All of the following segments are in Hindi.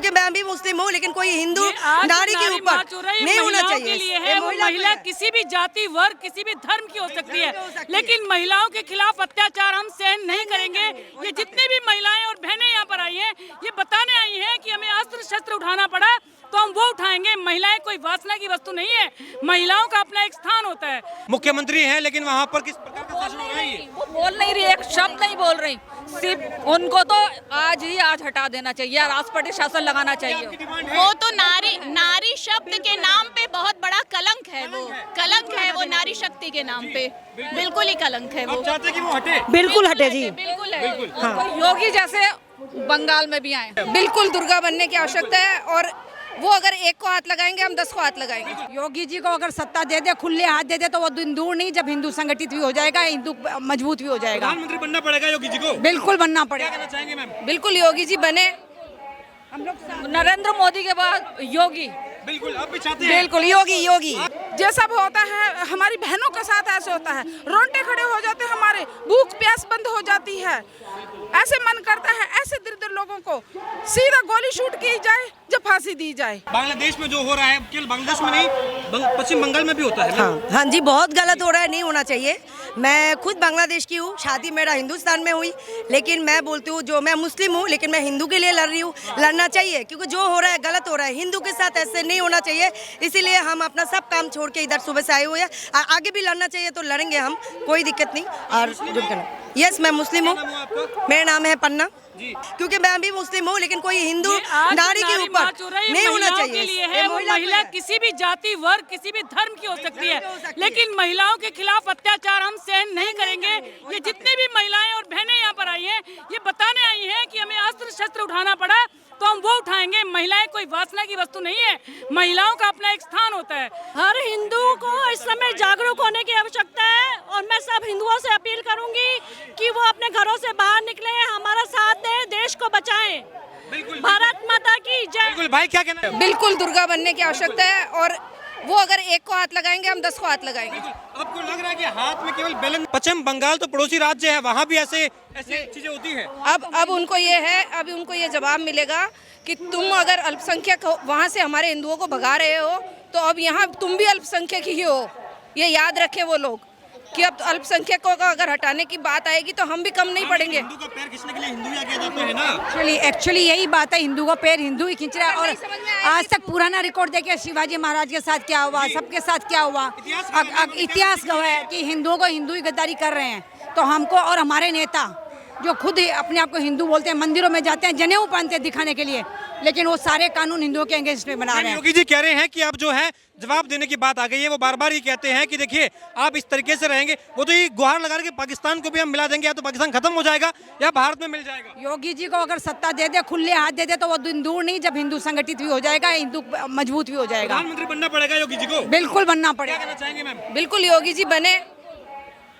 क्योंकि मैं भी मुस्लिम हूँ, लेकिन कोई हिंदू नारी के ऊपर नहीं होना चाहिए। लिए है वो महिला किसी भी जाति वर्ग किसी भी धर्म की हो सकती है, लेकिन महिलाओं के खिलाफ अत्याचार हम सहन नहीं करेंगे। ये जितनी भी महिलाएं और बहनें यहाँ पर आई हैं, ये बताने आई हैं कि हमें अस्त्र शस्त्र उठाना पड़ा तो हम वो उठाएंगे। महिलाएं कोई वासना की वस्तु नहीं है, महिलाओं का अपना एक स्थान होता है। मुख्यमंत्री हैं, लेकिन वहाँ पर किस प्रकार का शासन हो रहा है? वो बोल नहीं रही, एक शब्द नहीं बोल रही। सिर्फ उनको तो आज हटा देना चाहिए, राष्ट्रपति शासन लगाना चाहिए। वो तो नारी शब्द के नाम पे बहुत बड़ा कलंक है, वो कलंक है, वो नारी शक्ति के नाम पे बिल्कुल ही कलंक है। वो चाहते कि वो हटे? बिल्कुल हटे जी, बिल्कुल है। हाँ। योगी जैसे बंगाल में भी आए, बिल्कुल दुर्गा बनने की आवश्यकता है। और वो अगर एक को हाथ लगाएंगे, हम 10 को हाथ लगाएंगे। योगी जी को अगर सत्ता दे दे, खुले हाथ दे दे, तो वो दिन दूर नहीं जब हिंदू संगठित भी हो जाएगा, हिंदू मजबूत भी हो जाएगा। प्रधानमंत्री बनना पड़ेगा योगी जी को? बिल्कुल बनना क्या पड़ेगा। कहना चाहेंगे मैम? बिल्कुल योगी जी बने। हम लोग नरेंद्र मोदी के बाद योगी, बिल्कुल आप भी चाहते हैं? बिल्कुल योगी। ये सब होता है हमारी बहनों के साथ, ऐसे होता है, रोंटे खड़े हो जाते हैं, हमारे भूख प्यास बंद हो जाती है। ऐसे मन करता है ऐसे दरिद्र लोगों को सीधा गोली शूट की जाए, जब फांसी दी जाए। बांग्लादेश में जो हो रहा है, केवल बांग्लादेश में नहीं, पश्चिम बंगाल में भी होता है। हाँ जी, बहुत गलत हो रहा है, नहीं होना चाहिए। मैं खुद बांग्लादेश की हूँ, शादी मेरा हिंदुस्तान में हुई, लेकिन मैं बोलती हूँ जो मैं मुस्लिम हूँ, लेकिन मैं हिंदू के लिए लड़ रही हूँ। लड़ना चाहिए, क्योंकि जो हो रहा है गलत हो रहा है, हिंदू के साथ ऐसे नहीं होना चाहिए। इसीलिए हम अपना सब काम छोड़ के इधर सुबह से आए हुए हैं। आगे भी लड़ना चाहिए तो लड़ेंगे हम, कोई दिक्कत नहीं। और यस, मैं मुस्लिम हूँ, मेरा नाम है पन्ना, क्योंकि मैं भी मुस्लिम हूँ, लेकिन कोई हिंदू नारी के ऊपर नहीं होना चाहिए। लिए है वो महिला किसी भी जाति वर्ग किसी भी धर्म की हो सकती है, लेकिन महिलाओं के खिलाफ अत्याचार हम सहन नहीं करेंगे। ये जितनी भी महिलाएं और बहनें यहाँ पर आई हैं, ये बताने आई हैं कि हमें अस्त्र शस्त्र उठाना पड़ा तो हम वो उठाएंगे। महिलाएं कोई वासना की वस्तु नहीं है, महिलाओं का अपना एक स्थान होता है। हर हिंदू को इस समय जागरूक होने की आवश्यकता है, और मैं सब हिंदुओं से अपील करूंगी कि वो अपने घरों से बाहर निकले, हमारा साथ दें, देश को बचाएं। भारत माता की जय। बिल्कुल भाई, क्या कहना है? बिल्कुल दुर्गा बनने की आवश्यकता है। और वो अगर एक को हाथ लगाएंगे, हम 10 को हाथ लगाएंगे। आपको लग रहा है कि हाथ में केवल बेलन? पश्चिम बंगाल तो पड़ोसी राज्य है, वहाँ भी ऐसे चीजें होती है। अब उनको ये है, अब उनको ये जवाब मिलेगा कि तुम अगर अल्पसंख्यक हो, वहाँ से हमारे हिंदुओं को भगा रहे हो, तो अब यहाँ तुम भी अल्पसंख्यक ही हो। ये याद रखे वो लोग कि अब अल्पसंख्यकों का अगर हटाने की बात आएगी तो हम भी कम नहीं पड़ेंगे। हिंदू का पैर खींचने के लिए हिंदू ही आगे जाते हैं ना। एक्चुअली यही बात है, हिंदू का पैर हिंदू ही खींच रहा है। और आज तक पुराना रिकॉर्ड देखिए, शिवाजी महाराज के साथ क्या हुआ, सबके साथ क्या हुआ, इतिहास गवाह है कि हिंदुओं को हिंदू ही गद्दारी कर रहे हैं। तो हमको और हमारे नेता जो खुद अपने आप को हिंदू बोलते हैं, मंदिरों में जाते हैं, जनेऊ पहनते हैं दिखाने के लिए, लेकिन वो सारे कानून हिंदुओं के अगेंस्ट में बना रहे हैं। योगी जी कह रहे हैं कि अब जो है जवाब देने की बात आ गई है। वो बार बार ये कहते हैं कि देखिए आप इस तरीके से रहेंगे, वो तो ये गुहार लगा रहे कि पाकिस्तान को भी हम मिला देंगे, या तो पाकिस्तान खत्म हो जाएगा या भारत में मिल जाएगा। योगी जी को अगर सत्ता दे दे, खुले हाथ दे दे, तो वो दिन दूर नहीं जब हिंदू संगठित भी हो जाएगा, हिंदू मजबूत भी हो जाएगा। प्रधानमंत्री बनना पड़ेगा योगी जी को? बिल्कुल बनना पड़ेगा। क्या कहना चाहेंगे मैम? बिल्कुल योगी जी बने।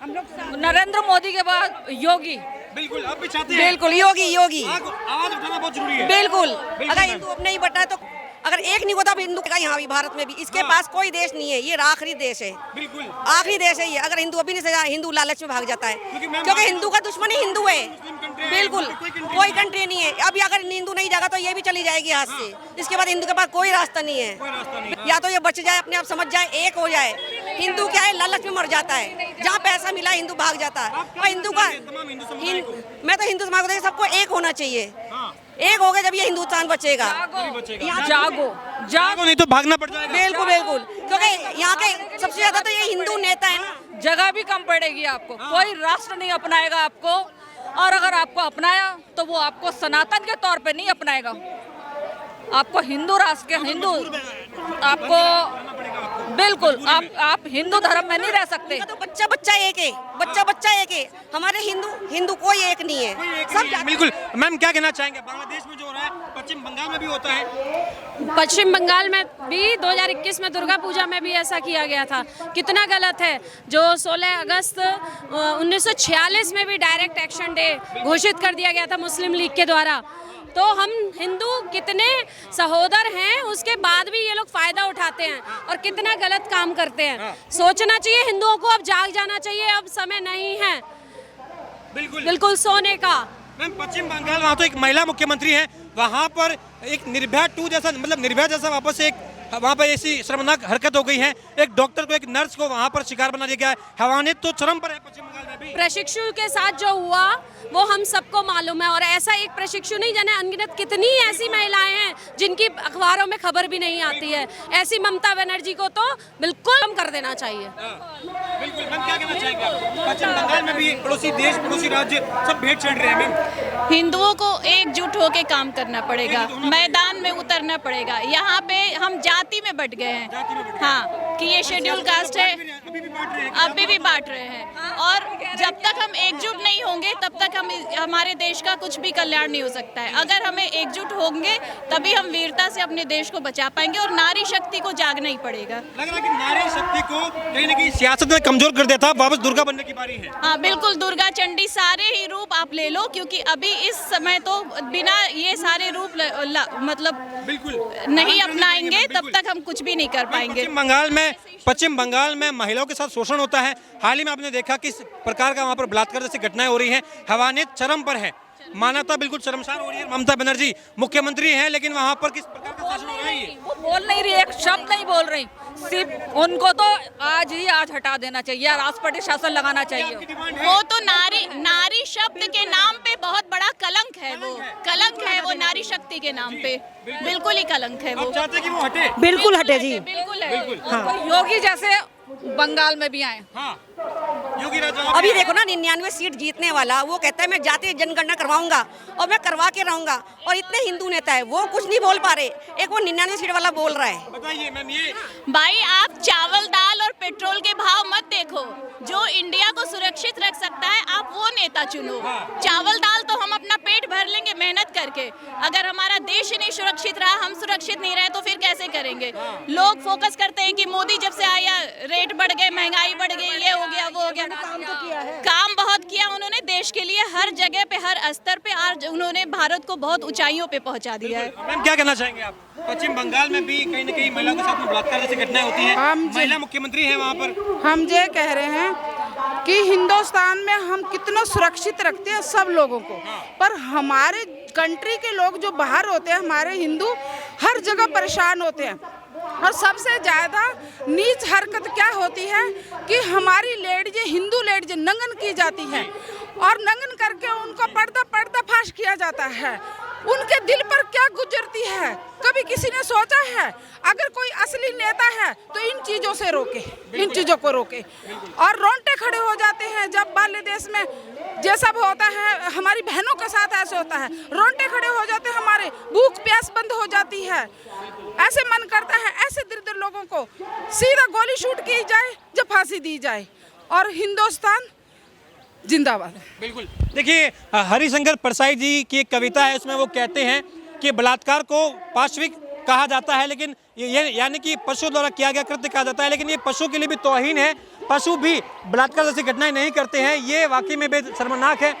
हम लोग नरेंद्र मोदी के बाद योगी, बिल्कुल आप भी चाहते हैं? बिल्कुल योगी। आवाज उठाना बहुत जरूरी है। बिल्कुल, अगर हिंदू अब नहीं बटा है तो अगर एक नहीं होता हिंदू का, यहाँ भी भारत में भी इसके पास कोई देश नहीं है, ये आखिरी देश है। बिल्कुल आखिरी देश है ये। अगर हिंदू अभी नहीं सजा, हिंदू लालच में भाग जाता है, क्योंकि हिंदू का दुश्मन ही हिंदू है। बिल्कुल कोई कंट्री नहीं है। अभी अगर हिंदू नहीं जाएगा तो ये भी चली जाएगी हाथ से। इसके बाद हिंदू के पास कोई रास्ता नहीं है। या तो ये बच जाए, अपने आप समझ जाए, एक हो जाए। हिंदू क्या है, लालच में मर जाता है, जहाँ पैसा मिला हिंदू भाग जाता है। और हिंदू का मैं तो हिंदू समाज को सबको एक होना चाहिए। एक हो गए जब ये हिंदुस्तान बचेगा। जागो नहीं तो भागना पड़ जाएगा। बिल्कुल, क्योंकि यहाँ के सबसे ज्यादा तो ये हिंदू नेता है ना। जगह भी कम पड़ेगी आपको, कोई राष्ट्र नहीं अपनाएगा आपको, और अगर आपको अपनाया तो वो आपको सनातन के तौर पे नहीं अपनाएगा, आपको हिंदू राष्ट्र के हिंदू आपको बिल्कुल आप हिंदू धर्म में नहीं रह सकते। तो बच्चा एक है, बच्चा एक है। हमारे हिंदू कोई एक नहीं है, सब। बिल्कुल मैम, क्या कहना चाहेंगे? बांग्लादेश में जो हो रहा है, पश्चिम बंगाल में भी होता है। पश्चिम बंगाल में भी 2021 में दुर्गा पूजा में भी ऐसा किया गया था। कितना गलत है। जो 16 अगस्त 1946 में भी डायरेक्ट एक्शन डे घोषित कर दिया गया था मुस्लिम लीग के द्वारा। तो हम हिंदू कितने सहोदर हैं, उसके बाद भी ये लोग फायदा उठाते हैं और कितना गलत काम करते हैं। सोचना चाहिए हिंदुओं को, अब जाग जाना चाहिए, अब समय नहीं है बिल्कुल सोने का। मैम पश्चिम बंगाल, वहाँ तो एक महिला मुख्यमंत्री है, वहाँ पर एक निर्भया 2 जैसा, मतलब निर्भया जैसा वापस एक वहाँ पर ऐसी शर्मनाक हरकत हो गई है। एक डॉक्टर को, एक नर्स को वहाँ पर शिकार बना दिया गया है। हैवानियत तो चरम पर है पश्चिम बंगाल में भी। प्रशिक्षु के साथ जो हुआ वो हम सबको मालूम है, और ऐसा एक प्रशिक्षु नहीं, जाने अनगिनत कितनी ऐसी महिलाएं हैं जिनकी अखबारों में खबर भी नहीं आती है। ऐसी ममता बनर्जी को तो बिल्कुल कम कर देना चाहिए। बिल्कुल। मैम क्या कहना चाहेंगे आप? पश्चिम बंगाल में भी पड़ोसी देश, पड़ोसी राज्य सब भेंट चढ़ रहे हैं मैम। हिंदुओं को एकजुट होकर काम करना पड़ेगा, मैदान में उतरना पड़ेगा। यहाँ पे हम जाति में बट गए हैं, हाँ, कि ये शेड्यूल कास्ट है, अभी भी बांट रहे हैं। और जब तक हम एकजुट नहीं होंगे तब तक हमारे देश का कुछ भी कल्याण नहीं हो सकता है। अगर हमें एकजुट होंगे तभी हम वीरता से अपने देश को बचा पाएंगे, और नारी शक्ति को जागना ही पड़ेगा। लग रहा है कि नारी शक्ति को कहीं ना कहीं सियासत में कमजोर कर देता, वापस दुर्गा बनने की बारी है। हाँ बिल्कुल, दुर्गा चंडी सारे ही रूप आप ले लो, क्योंकि अभी इस समय तो बिना ये सारे रूप मतलब बिल्कुल नहीं अपनाएंगे तब तक हम कुछ भी नहीं कर पाएंगे। पश्चिम बंगाल में महिलाओं के साथ शोषण होता है। हाल ही में आपने देखा किस प्रकार का वहाँ पर बलात्कार जैसी घटनाएं हो रही हैं। हैवानियत चरम पर है, मानवता बिल्कुल शर्मसार हो रही है। ममता बनर्जी मुख्यमंत्री हैं, लेकिन वहाँ पर किस प्रकार का शासन हो रहा है? वो बोल नहीं रही, एक शब्द नहीं बोल रही। सिर्फ उनको तो आज हटा देना चाहिए, राष्ट्रपति शासन लगाना चाहिए। वो तो नारी शब्द के नाम पे बहुत बड़ा कलंक है, वो कलंक है, वो नारी शक्ति के नाम पे बिल्कुल ही कलंक है। वो चाहते कि वो हटे? बिल्कुल हटे जी, बिल्कुल है। हाँ। योगी जैसे बंगाल में भी आए। हाँ। योगी राज अभी देखो ना 99 सीट जीतने वाला वो कहता है मैं जातीय जनगणना करवाऊंगा और मैं करवा के रहूंगा, और इतने हिंदू नेता है वो कुछ नहीं बोल पा रहे। एक वो 99 सीट वाला बोल रहा है। बताइए मैम, ये भाई आप चावल दाल और पेट्रोल के भाव मत देखो, जो इंडिया को सुरक्षित रख सकता है आप वो नेता चुनो। चावल दाल तो हम अपना पेट भर लेंगे मेहनत करके, अगर हमारा देश ही नहीं सुरक्षित रहा, हम सुरक्षित नहीं रहे तो फिर कैसे करेंगे? लोग फोकस करते हैं कि मोदी जब से आया रेट बढ़ गए, महंगाई बढ़ गई, ये हो गया वो हो गया। काम बहुत किया उन्होंने देश के लिए, हर जगह पे हर स्तर पे आज उन्होंने भारत को बहुत ऊंचाइयों पे पहुंचा दिया है। मैम क्या कहना चाहेंगे आप? पश्चिम बंगाल में भी कहीं ना कहीं महिलाओं के साथ में बलात्कार जैसी घटनाएं होती हैं, महिला मुख्यमंत्री है वहाँ पर। हम ये कह रहे हैं कि हिंदुस्तान में हम कितना सुरक्षित रखते हैं सब लोगों को, पर हमारे कंट्री के लोग जो बाहर होते हैं, हमारे हिंदू हर जगह परेशान होते हैं। और सबसे ज़्यादा नीच हरकत क्या होती है कि हमारी लेडीज, हिंदू लेडीज नंगन की जाती है, और नंगन करके उनको पर्दाफाश किया जाता है। उनके दिल पर क्या गुजरती है, कभी किसी ने सोचा है? अगर कोई असली नेता है तो इन चीज़ों से रोके, इन चीज़ों को रोके। और रोंगटे खड़े हो जाते हैं जब बांग्लादेश में ये सब होता है, हमारी बहनों के साथ ऐसे होता है, रोंगटे खड़े हो जाते हैं, हमारे भूख प्यास बंद हो जाती है। ऐसे मन करता है ऐसे दरिद्र लोगों को सीधा गोली शूट की जाए या फांसी दी जाए, और हिंदुस्तान जिंदाबाद। बिल्कुल। देखिए हरिशंकर परसाई जी की एक कविता है, उसमें वो कहते हैं कि बलात्कार को पाशविक कहा जाता है, लेकिन ये यानी कि पशु द्वारा किया गया कृत्य कहा जाता है, लेकिन ये पशु के लिए भी तौहीन है। पशु भी बलात्कार जैसी घटनाएं नहीं करते हैं, ये वाकई में बेहद शर्मनाक है।